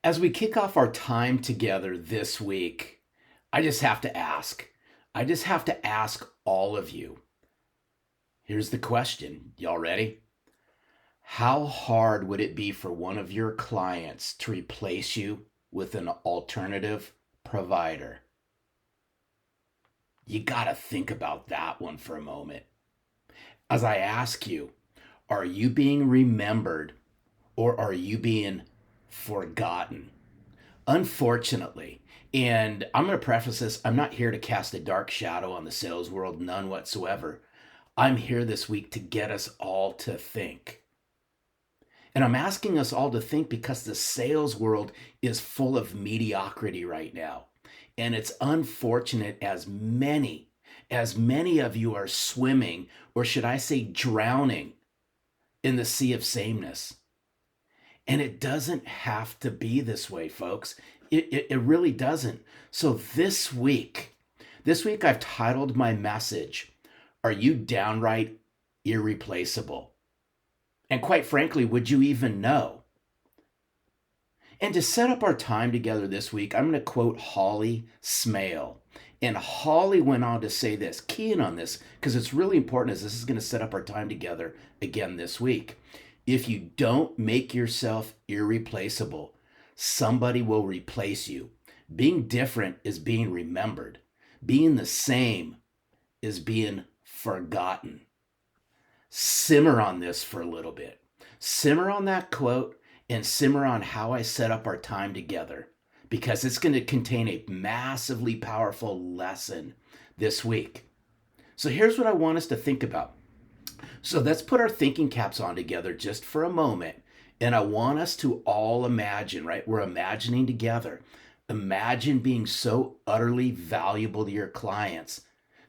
As we kick off our time together this week, I just have to ask. I just have to ask all of you. Here's the question. Y'all ready? How hard would it be for one of your clients to replace you with an alternative provider? You got to think about that one for a moment. As I ask you, are you being remembered or are you being forgotten? Unfortunately, and I'm going to preface this, I'm not here to cast a dark shadow on the sales world, none whatsoever. I'm here this week to get us all to think. And I'm asking us all to think because the sales world is full of mediocrity right now. And it's unfortunate as many of you are swimming, or should I say drowning, in the sea of sameness. And it doesn't have to be this way, folks. It really doesn't. So this week I've titled my message, Are You Downright Irreplaceable? And quite frankly, would you even know? And to set up our time together this week, I'm going to quote Holly Smale. And Holly went on to say this, key in on this, because it's really important as this is going to set up our time together again this week. If you don't make yourself irreplaceable, somebody will replace you. Being different is being remembered. Being the same is being forgotten. Simmer on this for a little bit. Simmer on that quote and simmer on how I set up our time together, because it's going to contain a massively powerful lesson this week. So here's what I want us to think about. So let's put our thinking caps on together just for a moment. And I want us to all imagine, right? We're imagining together. Imagine being so utterly valuable to your clients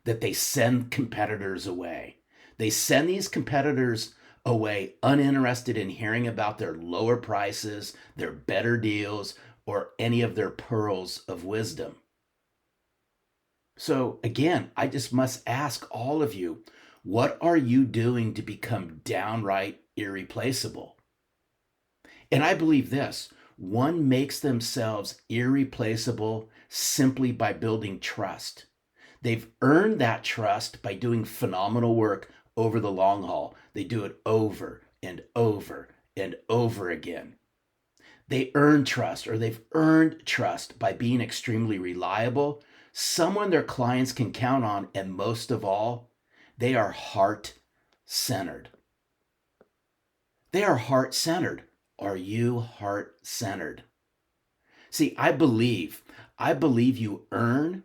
that they send competitors away. They send these competitors away uninterested in hearing about their lower prices, their better deals, or any of their pearls of wisdom. So again, I just must ask all of you, what are you doing to become downright irreplaceable? And I believe this, one makes themselves irreplaceable simply by building trust. They've earned that trust by doing phenomenal work over the long haul. They do it over and over and over again. They earn trust, or they've earned trust by being extremely reliable, someone their clients can count on, and most of all, they are heart-centered. They are heart-centered. Are you heart-centered? See, I believe you earn,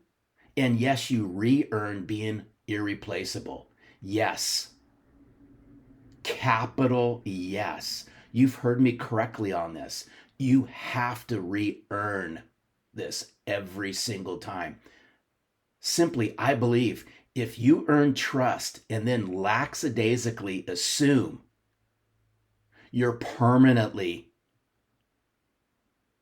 and yes, you re-earn being irreplaceable. Yes. Capital yes. You've heard me correctly on this. You have to re-earn this every single time. Simply, I believe if you earn trust and then lackadaisically assume you're permanently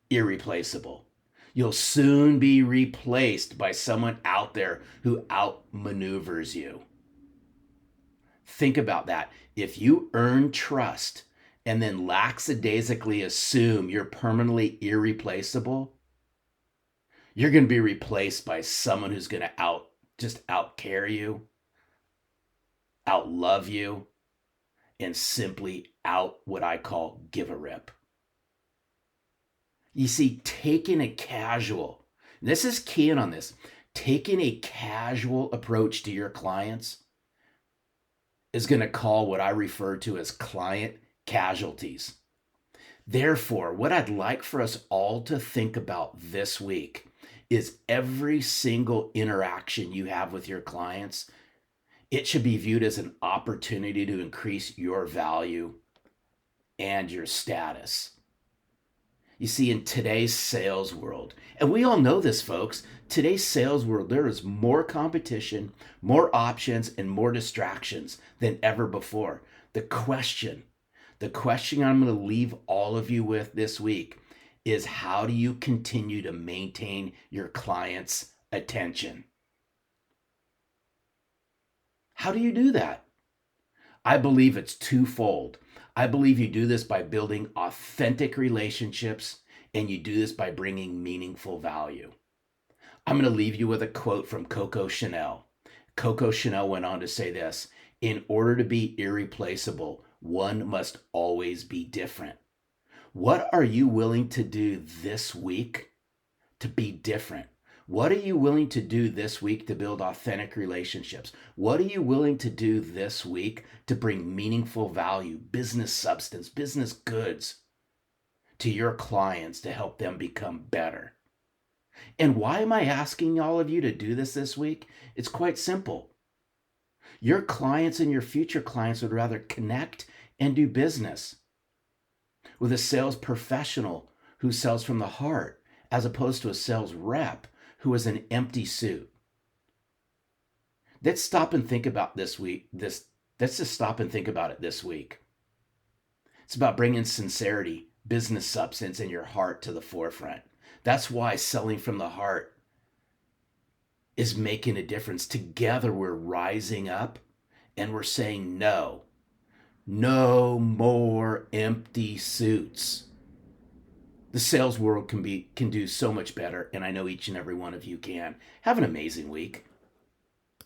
irreplaceable, you'll soon be replaced by someone out there who outmaneuvers you. Think about that. If you earn trust and then lackadaisically assume you're permanently irreplaceable, you're going to be replaced by someone who's going to outcare you, outlove you, and simply what I call give a rip. You see, taking a casual, this is key in on this, taking a casual approach to your clients is going to call what I refer to as client casualties. Therefore, what I'd like for us all to think about this week is every single interaction you have with your clients, it should be viewed as an opportunity to increase your value and your status. You see, in today's sales world, and we all know this, folks, today's sales world, there is more competition, more options, and more distractions than ever before. The question I'm going to leave all of you with this week is, how do you continue to maintain your clients' attention? How do you do that? I believe it's twofold. I believe you do this by building authentic relationships And you do this by bringing meaningful value. I'm going to leave you with a quote from Coco Chanel. Coco Chanel went on to say this: in order to be irreplaceable, one must always be different. What are you willing to do this week to be different? What are you willing to do this week to build authentic relationships? What are you willing to do this week to bring meaningful value, business substance, business goods to your clients to help them become better? And why am I asking all of you to do this week? It's quite simple. Your clients and your future clients would rather connect and do business with a sales professional who sells from the heart as opposed to a sales rep who is an empty suit. Let's stop and think about this week. Let's just stop and think about it this week. It's about bringing sincerity, business substance, and your heart to the forefront. That's why selling from the heart is making a difference. Together, we're rising up and we're saying no. No more empty suits. The sales world can do so much better, and I know each and every one of you can. Have an amazing week.